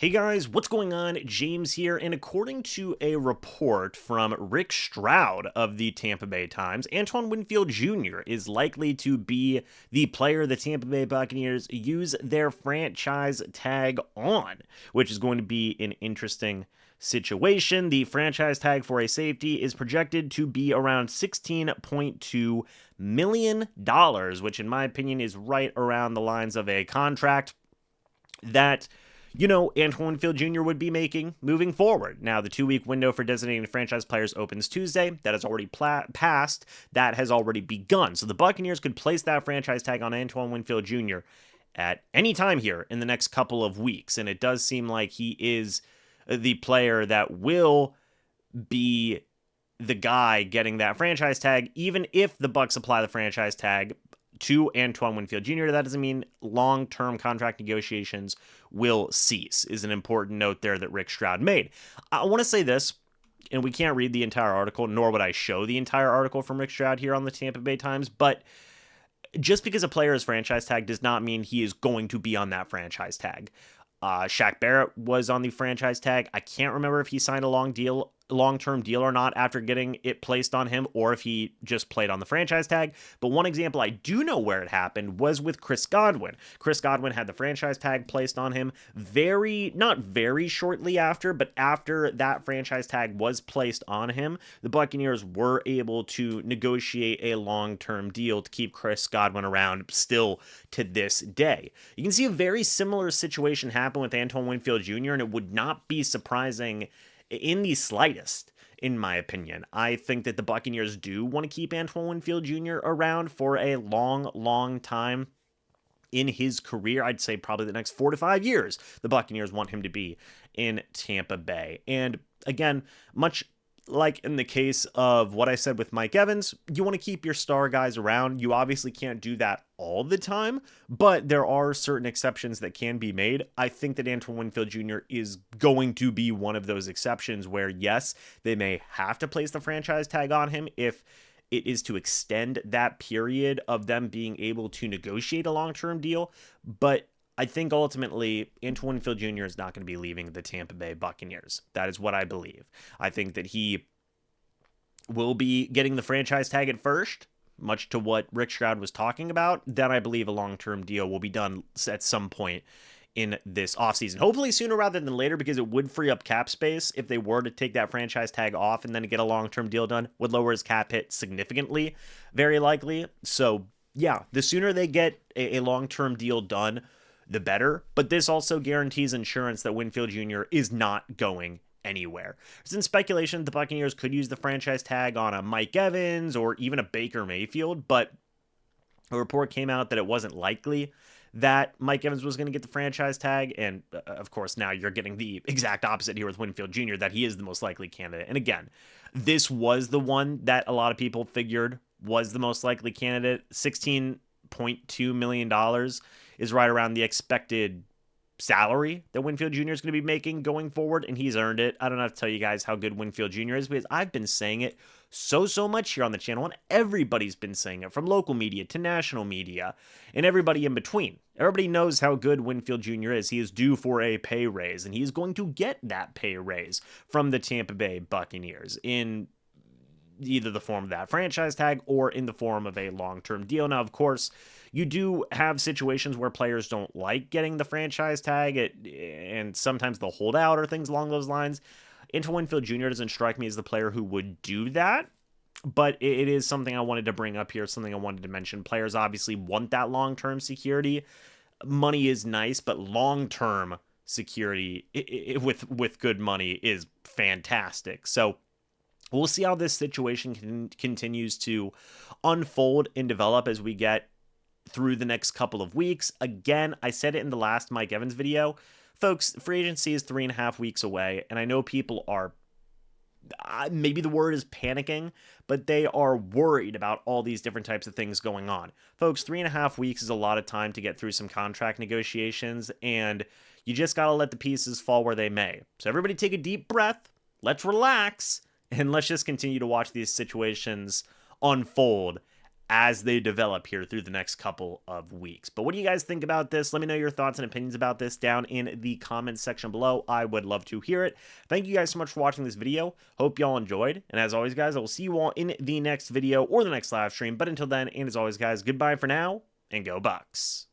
Hey guys, what's going on? James here, and according to a report from Rick Stroud of the Tampa Bay Times, Antoine Winfield Jr. is likely to be the player the Tampa Bay Buccaneers use their franchise tag on, which is going to be an interesting situation. The franchise tag for a safety is projected to be around $16.2 million, which in my opinion is right around the lines of a contract that Antoine Winfield Jr. would be making moving forward. Now, the 2-week window for designating franchise players opens Tuesday. That has already passed. That has already begun. So the Buccaneers could place that franchise tag on Antoine Winfield Jr. at any time here in the next couple of weeks. And it does seem like he is the player that will be the guy getting that franchise tag, even if the Bucs apply the franchise tag to Antoine Winfield Jr. That doesn't mean long-term contract negotiations will cease, is an important note there that Rick Stroud made. I want to say this, and we can't read the entire article, nor would I show the entire article from Rick Stroud here on the Tampa Bay Times, but just because a player is franchise tag does not mean he is going to be on that franchise tag. Shaq Barrett was on the franchise tag. I can't remember if he signed a long-term deal or not after getting it placed on him, or if he just played on the franchise tag. But one example I do know where it happened was with Chris Godwin. Chris Godwin had the franchise tag placed on him not very shortly after, but after that franchise tag was placed on him, the Buccaneers were able to negotiate a long-term deal to keep Chris Godwin around still to this day. You can see a very similar situation happen with Antoine Winfield Jr., and it would not be surprising in the slightest, in my opinion. I think that the Buccaneers do want to keep Antoine Winfield Jr. around for a long time in his career. I'd say probably the next 4 to 5 years, the Buccaneers want him to be in Tampa Bay. And again, much like in the case of what I said with Mike Evans, you want to keep your star guys around. You obviously can't do that all the time, but there are certain exceptions that can be made. I think that Antoine Winfield Jr. is going to be one of those exceptions where, yes, they may have to place the franchise tag on him if it is to extend that period of them being able to negotiate a long-term deal, but I think ultimately Antoine Winfield Jr. is not going to be leaving the Tampa Bay Buccaneers. That is what I believe. I think that he will be getting the franchise tag at first, much to what Rick Stroud was talking about. Then I believe a long-term deal will be done at some point in this offseason. Hopefully sooner rather than later, because it would free up cap space if they were to take that franchise tag off and then get a long-term deal done. Would lower his cap hit significantly, very likely. So yeah, the sooner they get a long-term deal done, the better. But this also guarantees insurance that Winfield Jr. is not going anywhere. There's been speculation the Buccaneers could use the franchise tag on a Mike Evans or even a Baker Mayfield, but a report came out that it wasn't likely that Mike Evans was going to get the franchise tag. And of course, now you're getting the exact opposite here with Winfield Jr., that he is the most likely candidate. And again, this was the one that a lot of people figured was the most likely candidate. $16.2 million is right around the expected salary that Winfield Jr. is going to be making going forward, and he's earned it. I don't have to tell you guys how good Winfield Jr. is, because I've been saying it so much here on the channel, and everybody's been saying it, from local media to national media and everybody in between. Everybody knows how good Winfield Jr. is. He is due for a pay raise, and he's going to get that pay raise from the Tampa Bay Buccaneers in either the form of that franchise tag or in the form of a long-term deal. Now, of course, you do have situations where players don't like getting the franchise tag, and sometimes they'll hold out or things along those lines. Antoine Winfield Jr. doesn't strike me as the player who would do that, but it is something I wanted to bring up here, something I wanted to mention. Players obviously want that long-term security. Money is nice, but long-term security with good money is fantastic. So we'll see how this situation continues to unfold and develop as we get through the next couple of weeks. Again, I said it in the last Mike Evans video. Folks, free agency is 3.5 weeks away, and I know people are, maybe the word is panicking, but they are worried about all these different types of things going on. Folks, 3.5 weeks is a lot of time to get through some contract negotiations, and you just got to let the pieces fall where they may. So everybody take a deep breath, let's relax, and let's just continue to watch these situations unfold as they develop here through the next couple of weeks. But what do you guys think about this? Let me know your thoughts and opinions about this down in the comments section below. I would love to hear it. Thank you guys so much for watching this video. Hope y'all enjoyed. And as always, guys, I will see you all in the next video or the next live stream. But until then, and as always, guys, goodbye for now, and go Bucs.